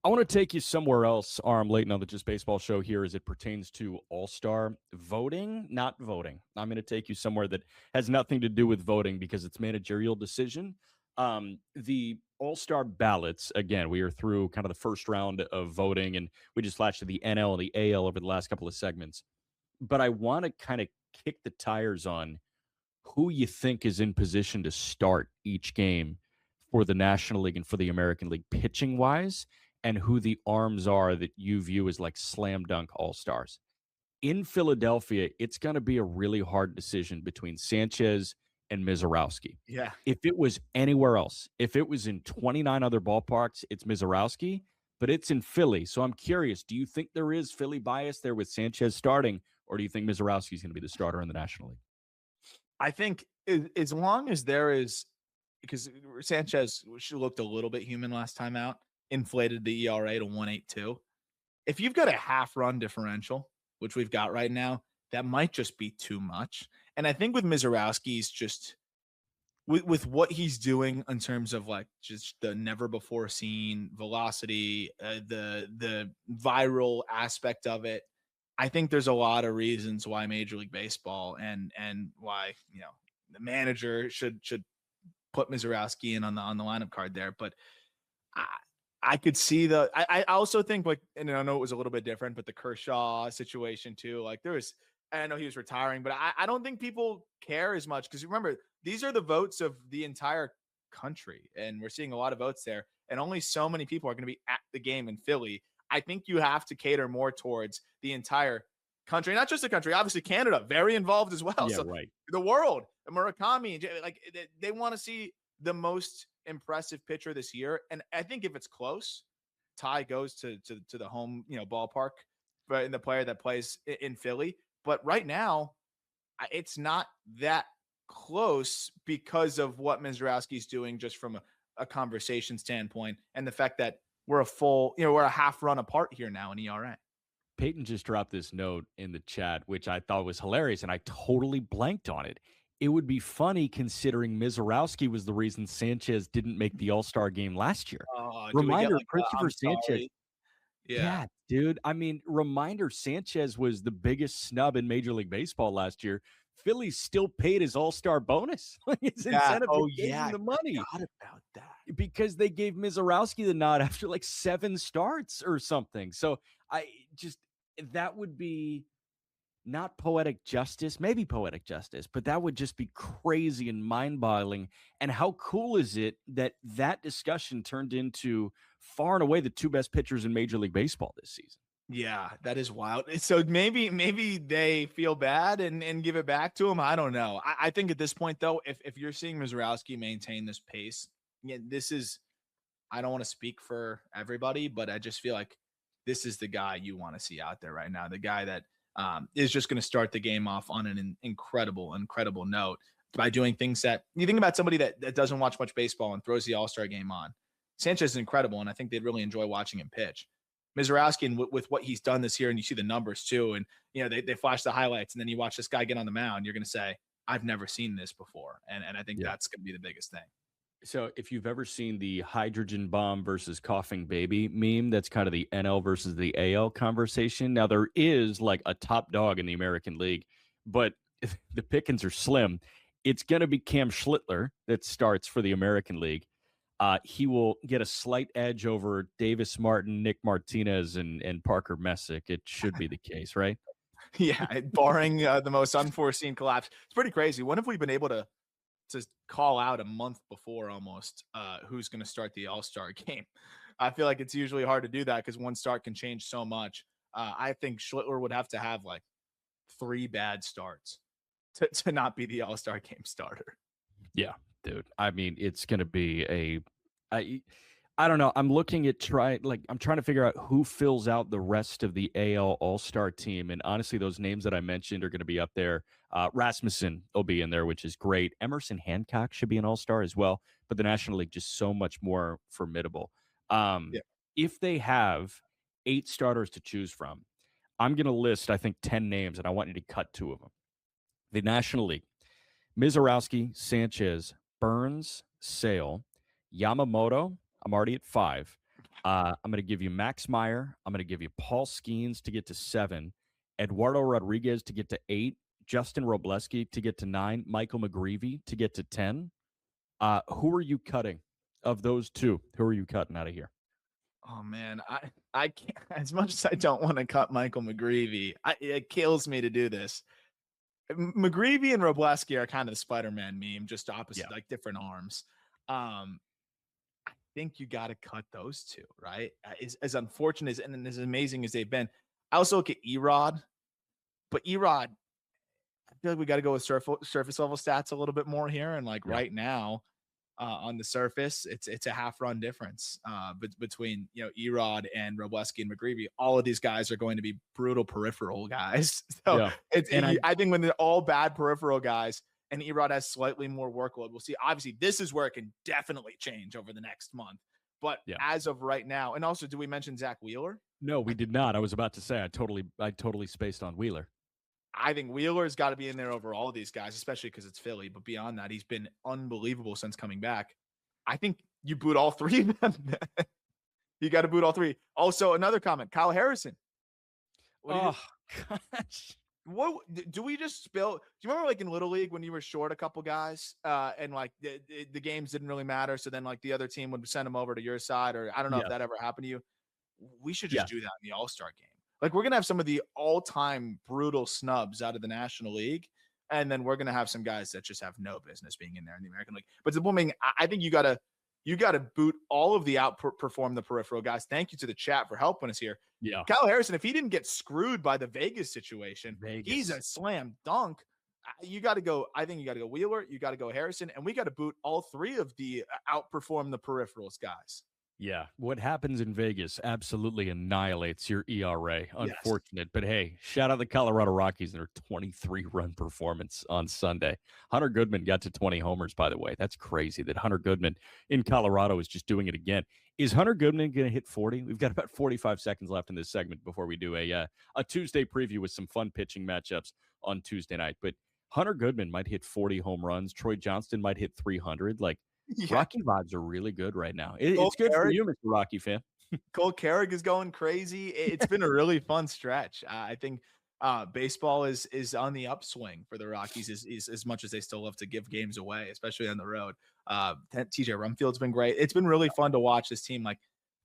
I want to take you somewhere else, Aram Leighton, on the Just Baseball show here as it pertains to All-Star voting, not voting. I'm going to take you somewhere that has nothing to do with voting because it's managerial decision. The All-Star ballots, again, we are through kind of the first round of voting, and we just flashed to the NL and the AL over the last couple of segments. But I want to kind of kick the tires on who you think is in position to start each game for the National League and for the American League pitching-wise, and who the arms are that you view as like slam dunk all-stars. In Philadelphia, it's going to be a really hard decision between Sanchez and Mizorowski. Yeah. If it was anywhere else, if it was in 29 other ballparks, it's Mizorowski, but it's in Philly. So I'm curious, do you think there is Philly bias there with Sanchez starting, or do you think Mizorowski is going to be the starter in the National League? I think as long as there is, because Sanchez looked a little bit human last time out, inflated the ERA to 1.82. If you've got a half run differential, which we've got right now, that might just be too much. And I think with Mizorowski's just with what he's doing in terms of like just the never before seen velocity, the viral aspect of it, I think there's a lot of reasons why Major League Baseball and why, you know, the manager should put Mizorowski in on the lineup card there. But I could see I also think, like, and I know it was a little bit different, but the Kershaw situation too, like I know he was retiring, but I don't think people care as much because remember, these are the votes of the entire country, and we're seeing a lot of votes there, and only so many people are going to be at the game in Philly. I think you have to cater more towards the entire country, not just the country, obviously Canada, very involved as well. Yeah, so right. The world, Murakami, like they want to see the most impressive pitcher this year. And I think if it's close, Ty goes to the home, ballpark, but in the player that plays in Philly. But right now, it's not that close because of what Mizorowski's doing just from a conversation standpoint and the fact that we're a half run apart here now in ERA. Peyton just dropped this note in the chat, which I thought was hilarious, and I totally blanked on it. It would be funny considering Mizorowski was the reason Sanchez didn't make the All-Star game last year. Reminder, Christopher Sanchez. Yeah, dude. I mean, reminder, Sanchez was the biggest snub in Major League Baseball last year. Philly still paid his All-Star bonus. His incentive the money. I forgot about that. Because they gave Mizorowski the nod after like 7 starts or something. So that would be not poetic justice, maybe poetic justice, but that would just be crazy and mind-boggling. And how cool is it that discussion turned into far and away the 2 best pitchers in Major League Baseball this season? Yeah, that is wild. So maybe they feel bad and give it back to him. I don't know. I think at this point, though, if you're seeing Mizorowski maintain this pace, I don't want to speak for everybody, but I just feel like this is the guy you want to see out there right now. The guy that is just going to start the game off on an incredible note by doing things that you think about somebody that doesn't watch much baseball and throws the All-Star game on. Sanchez is incredible, and I think they'd really enjoy watching him pitch. Mizorowski, and with what he's done this year, and you see the numbers too, and they flash the highlights, and then you watch this guy get on the mound, you're going to say, I've never seen this before. And I think that's going to be the biggest thing. So if you've ever seen the hydrogen bomb versus coughing baby meme, that's kind of the NL versus the AL conversation. Now, there is like a top dog in the American League, but the pickings are slim. It's going to be Cam Schlittler that starts for the American League. He will get a slight edge over Davis Martin, Nick Martinez, and Parker Messick. It should be the case, right? Yeah, barring the most unforeseen collapse. It's pretty crazy. When have we been able to call out a month before almost who's going to start the All-Star game? I feel like it's usually hard to do that because one start can change so much. I think Schlittler would have to have like 3 bad starts to not be the All-Star game starter. Yeah, dude. I mean, it's going to be I don't know. I'm looking at I'm trying to figure out who fills out the rest of the AL All-Star team. And honestly, those names that I mentioned are going to be up there. Rasmussen will be in there, which is great. Emerson Hancock should be an All-Star as well. But the National League just so much more formidable. If they have 8 starters to choose from, I'm going to list, I think, 10 names, and I want you to cut 2 of them. The National League: Mizorowski, Sanchez, Burns, Sale, Yamamoto. I'm already at 5. I'm going to give you Max Meyer. I'm going to give you Paul Skeens to get to 7, Eduardo Rodriguez to get to 8, Justin Robleski to get to 9, Michael McGreevy to get to 10. Who are you cutting of those 2? Who are you cutting out of here? Oh man, I can't. As much as I don't want to cut Michael McGreevy, it kills me to do this. McGreevy and Robleski are kind of the Spider-Man meme, just opposite, like different arms. I think you got to cut those 2, right? As unfortunate and as amazing as they've been. I also look at Erod, but Erod, I feel like we got to go with surface level stats a little bit more here. And right now, on the surface, it's a half run difference between Erod and Robleski and McGreevy. All of these guys are going to be brutal peripheral guys. So I think when they're all bad peripheral guys, and Erod has slightly more workload, we'll see. Obviously, this is where it can definitely change over the next month. But as of right now, and also, do we mention Zach Wheeler? No, we did not. I was about to say I totally spaced on Wheeler. I think Wheeler's got to be in there over all of these guys, especially because it's Philly. But beyond that, he's been unbelievable since coming back. I think you boot all 3 of them. You got to boot all 3. Also, another comment: Kyle Harrison. Gosh. What do we just spill? Do you remember in Little League when you were short a couple guys and the games didn't really matter? So then the other team would send them over to your side, or I don't know if that ever happened to you. We should just do that in the All-Star game. We're going to have some of the all-time brutal snubs out of the National League. And then we're going to have some guys that just have no business being in there in the American League. But the booming, I think you got to boot all of the outperform the peripheral guys. Thank you to the chat for helping us here. Yeah. Kyle Harrison, if he didn't get screwed by the Vegas situation, he's a slam dunk. You got to go. I think you got to go Wheeler. You got to go Harrison. And we got to boot all 3 of the outperform the peripherals guys. Yeah. What happens in Vegas absolutely annihilates your ERA. Unfortunate. But hey, shout out the Colorado Rockies and their 23-run performance on Sunday. Hunter Goodman got to 20 homers, by the way. That's crazy that Hunter Goodman in Colorado is just doing it again. Is Hunter Goodman going to hit 40? We've got about 45 seconds left in this segment before we do a Tuesday preview with some fun pitching matchups on Tuesday night. But Hunter Goodman might hit 40 home runs. Troy Johnston might hit 300. Rocky vibes are really good right now. It's good for you, Mr. Rocky fan. Cole Carrick is going crazy. It's been a really fun stretch. I think baseball is on the upswing for the Rockies is as much as they still love to give games away, especially on the road. TJ Rumfield's been great. It's been really fun to watch this team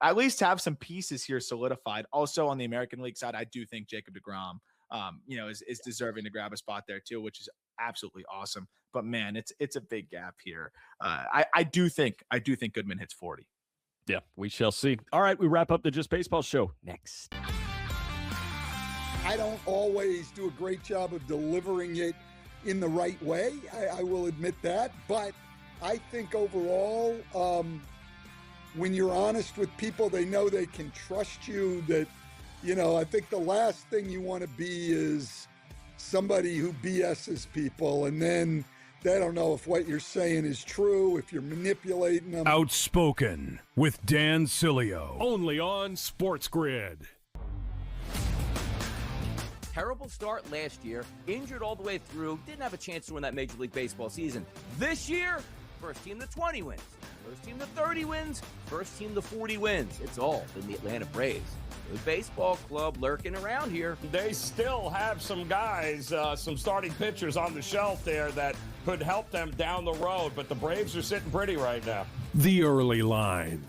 at least have some pieces here solidified. Also on the American League side, I do think Jacob deGrom is deserving to grab a spot there too, which is absolutely awesome. But man, it's a big gap here. I do think Goodman hits 40. Yeah, we shall see. All right, we wrap up the Just Baseball show next. I don't always do a great job of delivering it in the right way. I will admit that. But I think overall, when you're honest with people, they know they can trust you. That, I think the last thing you want to be is somebody who BS's people, and then they don't know if what you're saying is true, if you're manipulating them. Outspoken with Dan Cilio, only on SportsGrid. Terrible start last year, injured all the way through, didn't have a chance to win that Major League Baseball season. This year, first team to 20 wins, first team to 30 wins, first team to 40 wins. It's all been the Atlanta Braves. Good baseball club lurking around here. They still have some guys, some starting pitchers on the shelf there that could help them down the road, but the Braves are sitting pretty right now. The Early Line,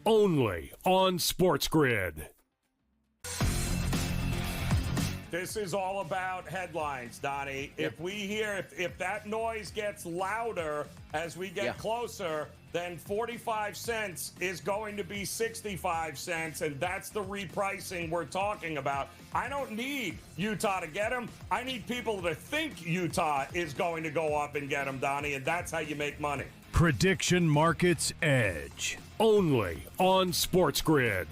only on SportsGrid. This is all about headlines, Donnie. If we hear, if that noise gets louder as we get closer, then 45 cents is going to be 65 cents, and that's the repricing we're talking about. I don't need Utah to get him. I need people to think Utah is going to go up and get him, Donnie, and that's how you make money. Prediction Markets Edge. Only on SportsGrid.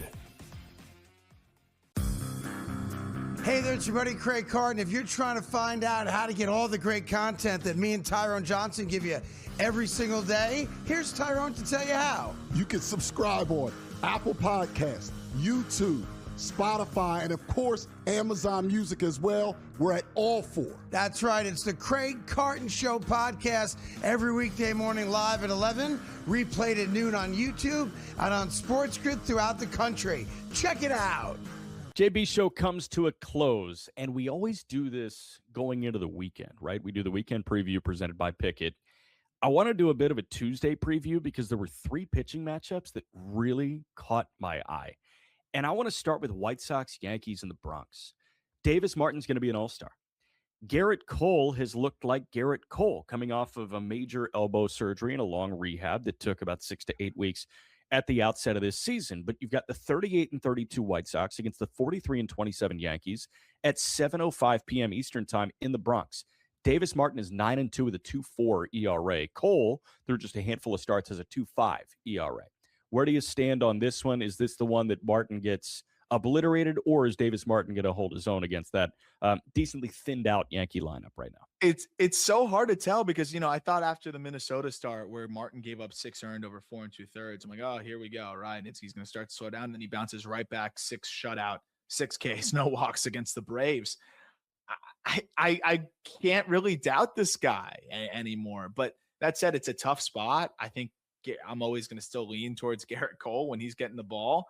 Hey there, it's your buddy Craig Carton. If you're trying to find out how to get all the great content that me and Tyrone Johnson give you every single day, here's Tyrone to tell you how. You can subscribe on Apple Podcasts, YouTube, Spotify, and of course, Amazon Music as well. We're at all four. That's right. It's the Craig Carton Show podcast every weekday morning live at 11, replayed at noon on YouTube and on SportsGrid throughout the country. Check it out. JB Show comes to a close, and we always do this going into the weekend, right? We do the weekend preview presented by Pickett. I want to do a bit of a Tuesday preview because there were 3 pitching matchups that really caught my eye. And I want to start with White Sox, Yankees, and the Bronx. Davis Martin's going to be an all-star. Garrett Cole has looked like Garrett Cole coming off of a major elbow surgery and a long rehab that took about 6 to 8 weeks at the outset of this season. But you've got the 38-32 White Sox against the 43-27 Yankees at 7:05 p.m. Eastern time in the Bronx. Davis Martin is 9-2 with a 2.4 ERA. Cole, through just a handful of starts, has a 2.5 ERA. Where do you stand on this one? Is this the one that Martin gets obliterated, or is Davis Martin going to hold his own against that decently thinned out Yankee lineup right now? It's so hard to tell because, I thought after the Minnesota start where Martin gave up 6 earned over 4 2/3, I'm like, oh, here we go. Right. He's going to start to slow down. Then he bounces right back, 6 shutout, 6 Ks, no walks against the Braves. I can't really doubt this guy anymore. But that said, it's a tough spot. I think I'm always going to still lean towards Garrett Cole when he's getting the ball.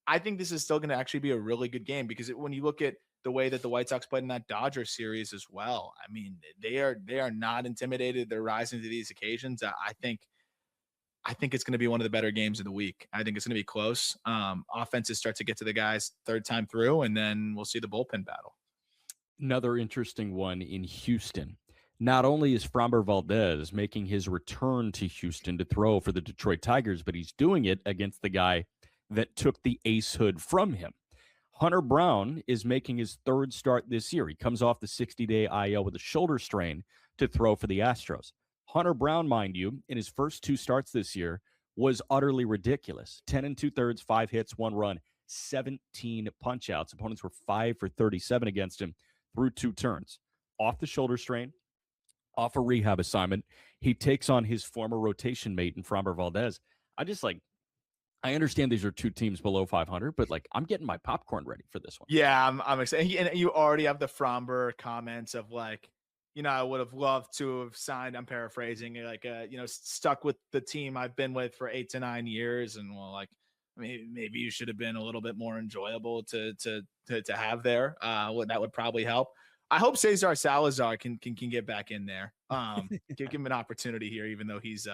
I think this is still going to actually be a really good game because when you look at the way that the White Sox played in that Dodgers series as well, I mean, they are not intimidated. They're rising to these occasions. I think it's going to be one of the better games of the week. I think it's going to be close. Offenses start to get to the guys third time through, and then we'll see the bullpen battle. Another interesting one in Houston. Not only is Framber Valdez making his return to Houston to throw for the Detroit Tigers, but he's doing it against the guy that took the ace hood from him. Hunter Brown is making his 3rd start this year. He comes off the 60-day IL with a shoulder strain to throw for the Astros. Hunter Brown, mind you, in his first 2 starts this year was utterly ridiculous. 10 2/3, 5 hits, 1 run, 17 punch-outs. Opponents were 5 for 37 against him through 2 turns. Off the shoulder strain, off a rehab assignment, he takes on his former rotation mate in Framber Valdez. I understand these are 2 teams below 500, but I'm getting my popcorn ready for this one. Yeah, I'm excited. And you already have the Framber comments of I would have loved to have signed. I'm paraphrasing, stuck with the team I've been with for 8 to 9 years, and maybe you should have been a little bit more enjoyable to have there. That would probably help. I hope Cesar Salazar can get back in there. Give him an opportunity here, even though he's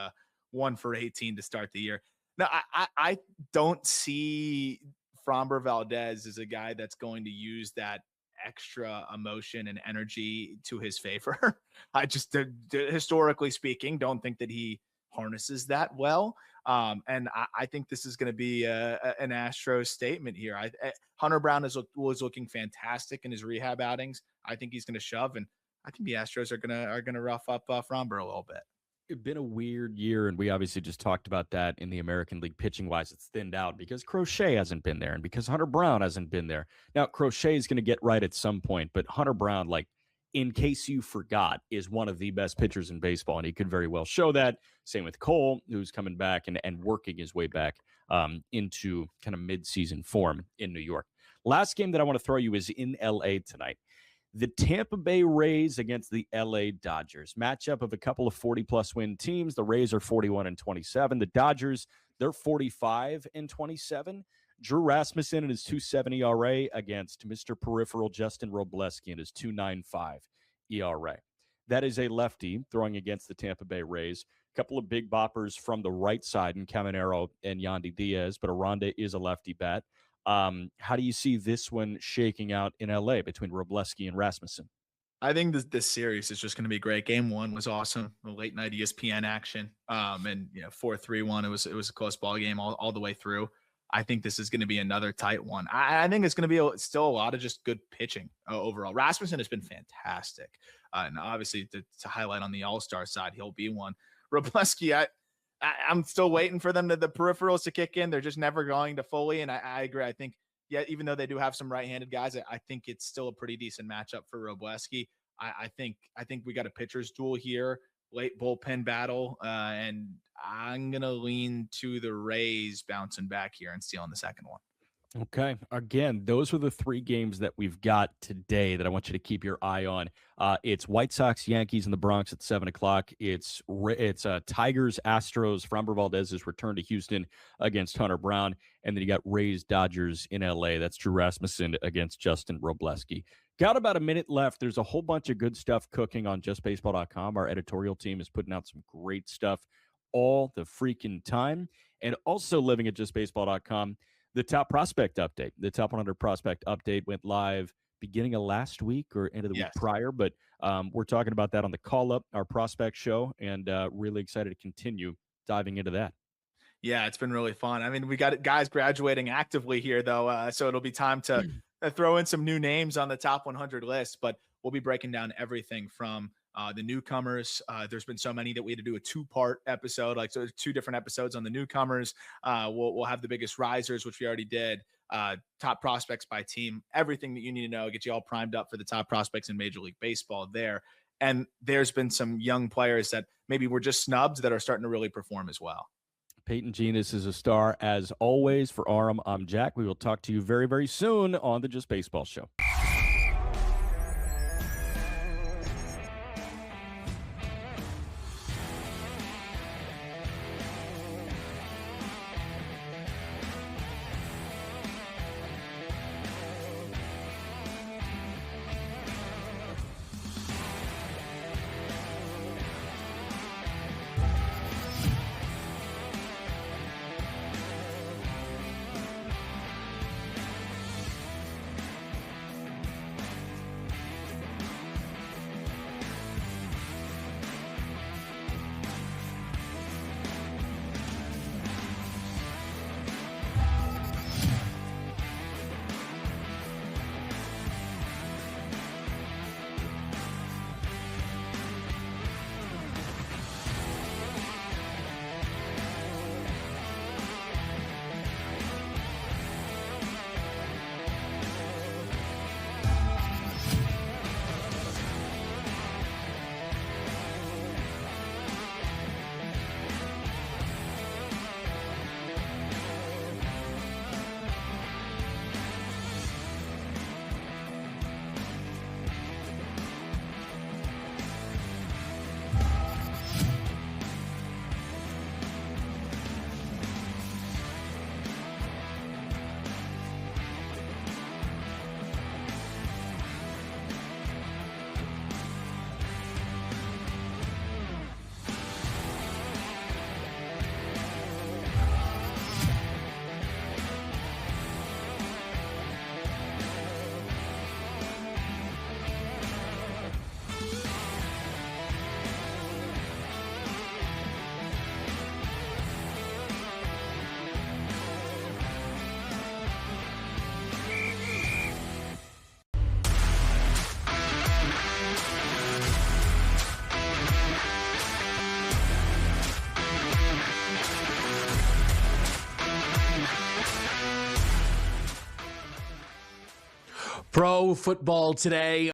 1 for 18 to start the year. Now, I don't see Framber Valdez as a guy that's going to use that extra emotion and energy to his favor. I just, historically speaking, don't think that he harnesses that well. And I think this is going to be an Astros statement here. Hunter Brown was looking fantastic in his rehab outings. I think he's going to shove, and I think the Astros are going to rough up Framber a little bit. It's been a weird year, and we obviously just talked about that in the American League pitching-wise. It's thinned out because Crochet hasn't been there and because Hunter Brown hasn't been there. Now, Crochet is going to get right at some point, but Hunter Brown, in case you forgot, is one of the best pitchers in baseball, and he could very well show that. Same with Cole, who's coming back and working his way back into kind of mid-season form in New York. Last game that I want to throw you is in L.A. tonight. The Tampa Bay Rays against the LA Dodgers. Matchup of a couple of 40-plus win teams. The Rays are 41-27. The Dodgers, they're 45-27. Drew Rasmussen and his 2.70 ERA against Mr. Peripheral Justin Robleski and his 2.95 ERA. That is a lefty throwing against the Tampa Bay Rays. A couple of big boppers from the right side in Caminero and Yandy Diaz, but Aranda is a lefty bat. How do you see this one shaking out in LA between Robleski and Rasmussen? I think this series is just going to be great. Game 1 was awesome. The late night ESPN action. And 4-3-1. It was a close ball game all the way through. I think this is going to be another tight one. I think it's going to be still a lot of just good pitching overall. Rasmussen has been fantastic. And obviously to highlight on the All-Star side, he'll be one. Robleski, I'm still waiting for them the peripherals to kick in. They're just never going to fully. And I agree. I think, yeah, even though they do have some right-handed guys, I think it's still a pretty decent matchup for Robleski. I think we got a pitcher's duel here, late bullpen battle, and I'm going to lean to the Rays bouncing back here and stealing the second one. Okay. Again, those are the 3 games that we've got today that I want you to keep your eye on. It's White Sox, Yankees in the Bronx at 7 o'clock. It's Tigers, Astros. Framber Valdez's return to Houston against Hunter Brown. And then you got Rays, Dodgers in L.A. That's Drew Rasmussen against Justin Robleski. Got about a minute left. There's a whole bunch of good stuff cooking on justbaseball.com. Our editorial team is putting out some great stuff all the freaking time. And also living at justbaseball.com, the top prospect update. The top 100 prospect update went live beginning of last week or end of the week prior, but we're talking about that on the Call Up, our prospect show, and really excited to continue diving into that. Yeah, it's been really fun. I mean, we got guys graduating actively here, though, so it'll be time to throw in some new names on the top 100 list, but we'll be breaking down everything from the newcomers. There's been so many that we had to do a 2-part episode, like so 2 different episodes on the newcomers. We'll have the biggest risers, which we already did, top prospects by team, everything that you need to know, get you all primed up for the top prospects in Major League Baseball there. And there's been some young players that maybe were just snubs that are starting to really perform as well. Peyton Genis is a star as always. For Aram, I'm Jack. We will talk to you very, very soon on the Just Baseball Show. Pro Football Today.